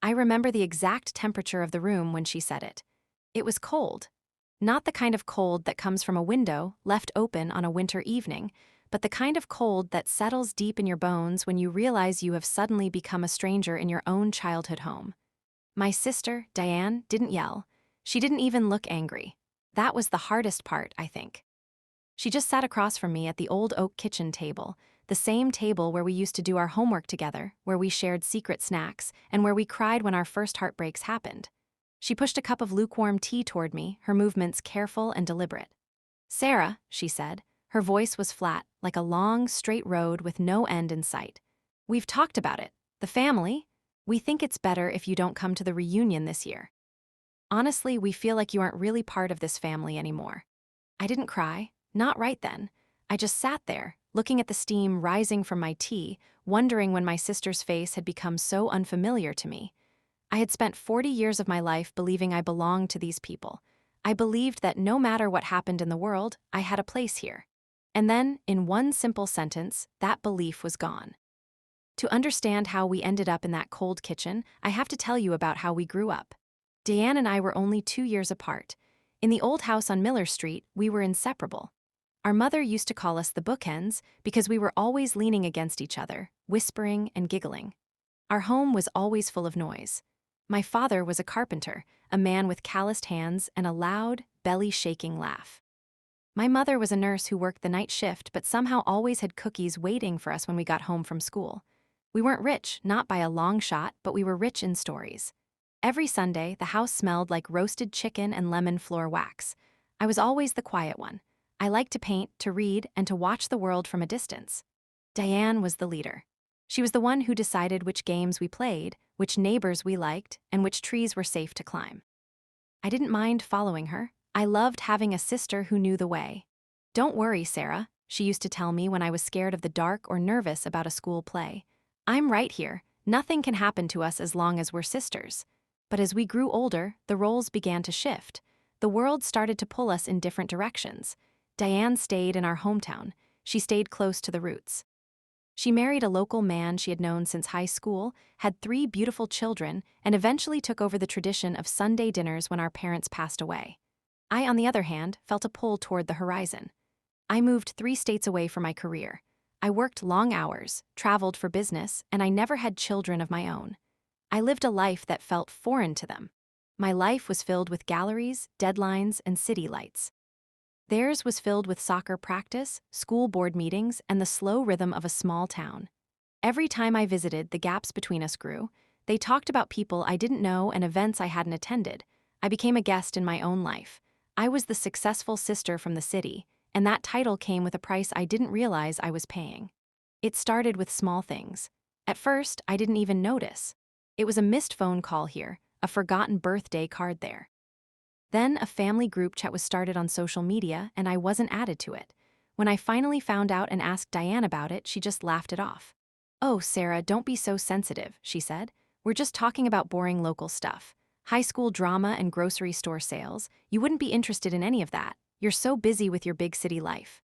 I remember the exact temperature of the room when she said it. It was cold. Not the kind of cold that comes from a window left open on a winter evening, but the kind of cold that settles deep in your bones when you realize you have suddenly become a stranger in your own childhood home. My sister, Diane, didn't yell. She didn't even look angry. That was the hardest part, I think. She just sat across from me at the old oak kitchen table, the same table where we used to do our homework together, where we shared secret snacks, and where we cried when our first heartbreaks happened. She pushed a cup of lukewarm tea toward me, her movements careful and deliberate. "Sarah," she said. Her voice was flat, like a long, straight road with no end in sight. "We've talked about it. The family. We think it's better if you don't come to the reunion this year. Honestly, we feel like you aren't really part of this family anymore." I didn't cry, not right then. I just sat there, looking at the steam rising from my tea, wondering when my sister's face had become so unfamiliar to me. I had spent 40 years of my life believing I belonged to these people. I believed that no matter what happened in the world, I had a place here. And then, in one simple sentence, that belief was gone. To understand how we ended up in that cold kitchen, I have to tell you about how we grew up. Diane and I were only 2 years apart. In the old house on Miller Street, we were inseparable. Our mother used to call us the bookends because we were always leaning against each other, whispering and giggling. Our home was always full of noise. My father was a carpenter, a man with calloused hands and a loud, belly-shaking laugh. My mother was a nurse who worked the night shift but somehow always had cookies waiting for us when we got home from school. We weren't rich, not by a long shot, but we were rich in stories. Every Sunday, the house smelled like roasted chicken and lemon floor wax. I was always the quiet one. I liked to paint, to read, and to watch the world from a distance. Diane was the leader. She was the one who decided which games we played, which neighbors we liked, and which trees were safe to climb. I didn't mind following her. I loved having a sister who knew the way. "Don't worry, Sarah," she used to tell me when I was scared of the dark or nervous about a school play. "I'm right here. Nothing can happen to us as long as we're sisters." But as we grew older, the roles began to shift. The world started to pull us in different directions. Diane stayed in our hometown. She stayed close to the roots. She married a local man she had known since high school, had 3 beautiful children, and eventually took over the tradition of Sunday dinners when our parents passed away. I, on the other hand, felt a pull toward the horizon. I moved 3 states away for my career. I worked long hours, traveled for business, and I never had children of my own. I lived a life that felt foreign to them. My life was filled with galleries, deadlines, and city lights. Theirs was filled with soccer practice, school board meetings, and the slow rhythm of a small town. Every time I visited, the gaps between us grew. They talked about people I didn't know and events I hadn't attended. I became a guest in my own life. I was the successful sister from the city, and that title came with a price I didn't realize I was paying. It started with small things. At first, I didn't even notice. It was a missed phone call here, a forgotten birthday card there. Then a family group chat was started on social media, and I wasn't added to it. When I finally found out and asked Diane about it, she just laughed it off. "Oh, Sarah, don't be so sensitive," she said. "We're just talking about boring local stuff. High school drama and grocery store sales. You wouldn't be interested in any of that. You're so busy with your big city life."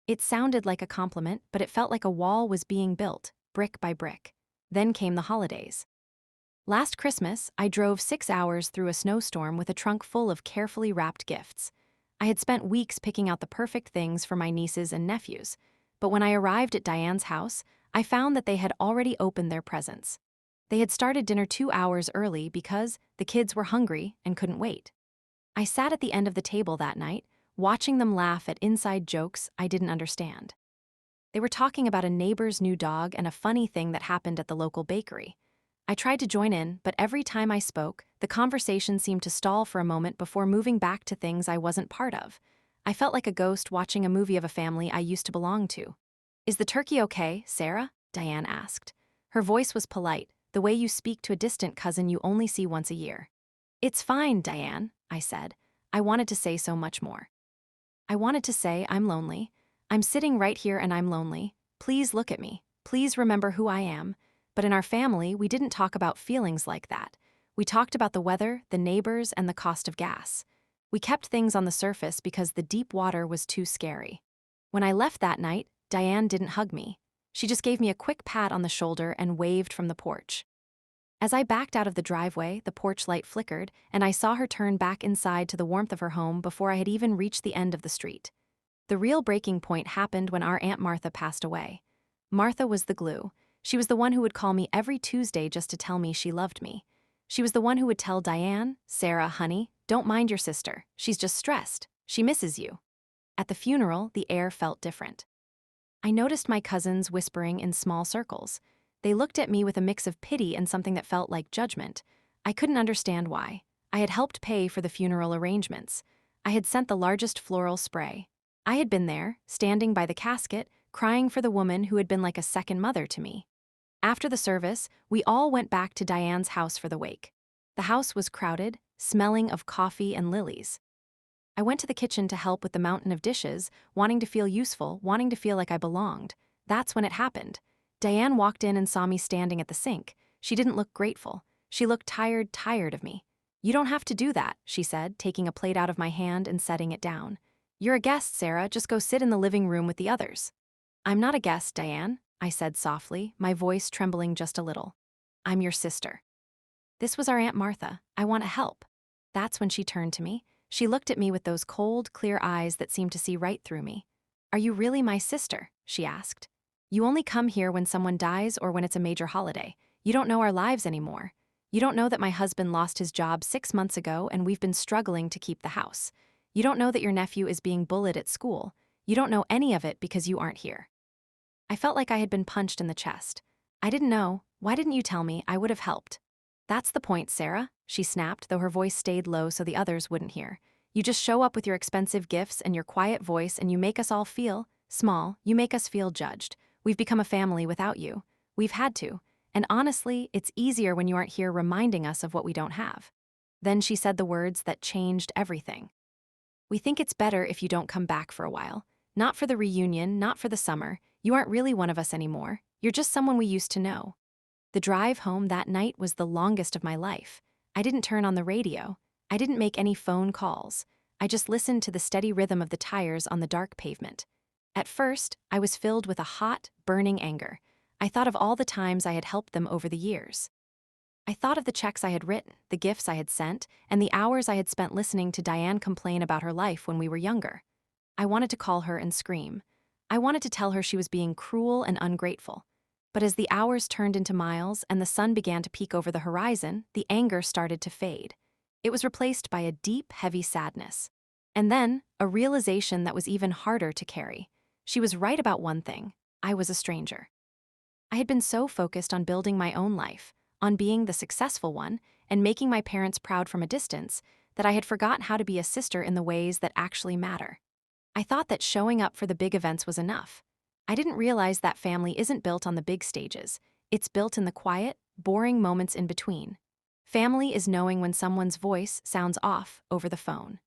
It sounded like a compliment, but it felt like a wall was being built, brick by brick. Then came the holidays. Last Christmas, I drove 6 hours through a snowstorm with a trunk full of carefully wrapped gifts. I had spent weeks picking out the perfect things for my nieces and nephews, but when I arrived at Diane's house, I found that they had already opened their presents. They had started dinner 2 hours early because the kids were hungry and couldn't wait. I sat at the end of the table that night, watching them laugh at inside jokes I didn't understand. They were talking about a neighbor's new dog and a funny thing that happened at the local bakery. I tried to join in, but every time I spoke, the conversation seemed to stall for a moment before moving back to things I wasn't part of. I felt like a ghost watching a movie of a family I used to belong to. "Is the turkey okay, Sarah?" Diane asked. Her voice was polite, the way you speak to a distant cousin you only see once a year. "It's fine, Diane," I said. I wanted to say so much more. I wanted to say, "I'm lonely. I'm sitting right here and I'm lonely. Please look at me. Please remember who I am." But in our family, we didn't talk about feelings like that. We talked about the weather, the neighbors, and the cost of gas. We kept things on the surface because the deep water was too scary. When I left that night, Diane didn't hug me. She just gave me a quick pat on the shoulder and waved from the porch. As I backed out of the driveway, the porch light flickered, and I saw her turn back inside to the warmth of her home before I had even reached the end of the street. The real breaking point happened when our Aunt Martha passed away. Martha was the glue. She was the one who would call me every Tuesday just to tell me she loved me. She was the one who would tell Diane, "Sarah, honey, don't mind your sister. She's just stressed. She misses you." At the funeral, the air felt different. I noticed my cousins whispering in small circles. They looked at me with a mix of pity and something that felt like judgment. I couldn't understand why. I had helped pay for the funeral arrangements. I had sent the largest floral spray. I had been there, standing by the casket, crying for the woman who had been like a second mother to me. After the service, we all went back to Diane's house for the wake. The house was crowded, smelling of coffee and lilies. I went to the kitchen to help with the mountain of dishes, wanting to feel useful, wanting to feel like I belonged. That's when it happened. Diane walked in and saw me standing at the sink. She didn't look grateful. She looked tired of me. "You don't have to do that," she said, taking a plate out of my hand and setting it down. "You're a guest, Sarah. Just go sit in the living room with the others." "I'm not a guest, Diane," I said softly, my voice trembling just a little. "I'm your sister." This was our Aunt Martha. "I want to help." That's when she turned to me. She looked at me with those cold, clear eyes that seemed to see right through me. "Are you really my sister?" she asked. "You only come here when someone dies or when it's a major holiday. You don't know our lives anymore. You don't know that my husband lost his job 6 months ago and we've been struggling to keep the house. You don't know that your nephew is being bullied at school. You don't know any of it because you aren't here." I felt like I had been punched in the chest. "I didn't know. Why didn't you tell me? I would have helped." "That's the point, Sarah," she snapped, though her voice stayed low so the others wouldn't hear. "You just show up with your expensive gifts and your quiet voice and you make us all feel small. You make us feel judged. We've become a family without you. We've had to. And honestly, it's easier when you aren't here reminding us of what we don't have." Then she said the words that changed everything. "We think it's better if you don't come back for a while. Not for the reunion, not for the summer. You aren't really one of us anymore. You're just someone we used to know." The drive home that night was the longest of my life. I didn't turn on the radio. I didn't make any phone calls. I just listened to the steady rhythm of the tires on the dark pavement. At first, I was filled with a hot, burning anger. I thought of all the times I had helped them over the years. I thought of the checks I had written, the gifts I had sent, and the hours I had spent listening to Diane complain about her life when we were younger. I wanted to call her and scream. I wanted to tell her she was being cruel and ungrateful. But as the hours turned into miles and the sun began to peek over the horizon, the anger started to fade. It was replaced by a deep, heavy sadness. And then, a realization that was even harder to carry. She was right about one thing. I was a stranger. I had been so focused on building my own life, on being the successful one, and making my parents proud from a distance, that I had forgotten how to be a sister in the ways that actually matter. I thought that showing up for the big events was enough. I didn't realize that family isn't built on the big stages. It's built in the quiet, boring moments in between. Family is knowing when someone's voice sounds off over the phone.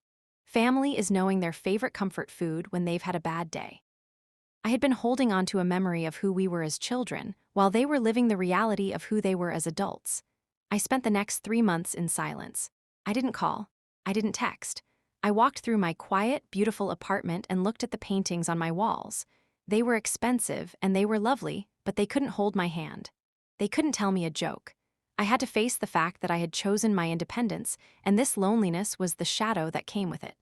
Family is knowing their favorite comfort food when they've had a bad day. I had been holding on to a memory of who we were as children, while they were living the reality of who they were as adults. I spent the next 3 months in silence. I didn't call. I didn't text. I walked through my quiet, beautiful apartment and looked at the paintings on my walls. They were expensive and they were lovely, but they couldn't hold my hand. They couldn't tell me a joke. I had to face the fact that I had chosen my independence, and this loneliness was the shadow that came with it.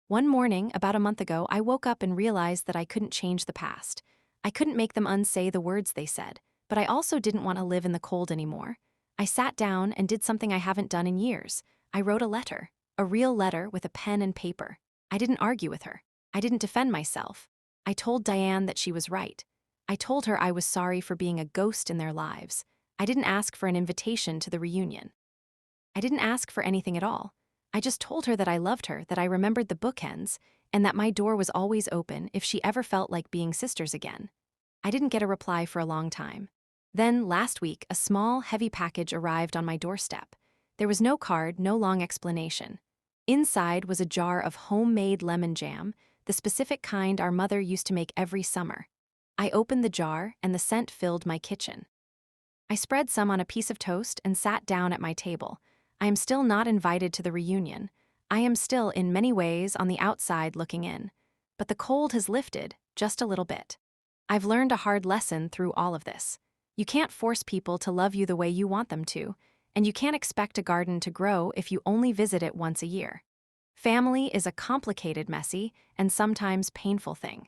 One morning, about a month ago, I woke up and realized that I couldn't change the past. I couldn't make them unsay the words they said, but I also didn't want to live in the cold anymore. I sat down and did something I haven't done in years. I wrote a letter, a real letter with a pen and paper. I didn't argue with her. I didn't defend myself. I told Diane that she was right. I told her I was sorry for being a ghost in their lives. I didn't ask for an invitation to the reunion. I didn't ask for anything at all. I just told her that I loved her, that I remembered the bookends, and that my door was always open if she ever felt like being sisters again. I didn't get a reply for a long time. Then, last week, a small, heavy package arrived on my doorstep. There was no card, no long explanation. Inside was a jar of homemade lemon jam, the specific kind our mother used to make every summer. I opened the jar, and the scent filled my kitchen. I spread some on a piece of toast and sat down at my table. I am still not invited to the reunion. I am still, in many ways, on the outside looking in. But the cold has lifted, just a little bit. I've learned a hard lesson through all of this. You can't force people to love you the way you want them to, and you can't expect a garden to grow if you only visit it once a year. Family is a complicated, messy, and sometimes painful thing.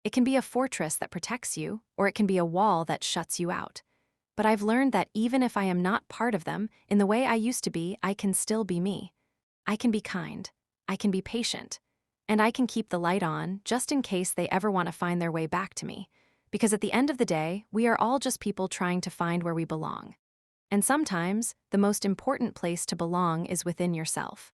It can be a fortress that protects you, or it can be a wall that shuts you out. But I've learned that even if I am not part of them, in the way I used to be, I can still be me. I can be kind. I can be patient. And I can keep the light on just in case they ever want to find their way back to me. Because at the end of the day, we are all just people trying to find where we belong. And sometimes, the most important place to belong is within yourself.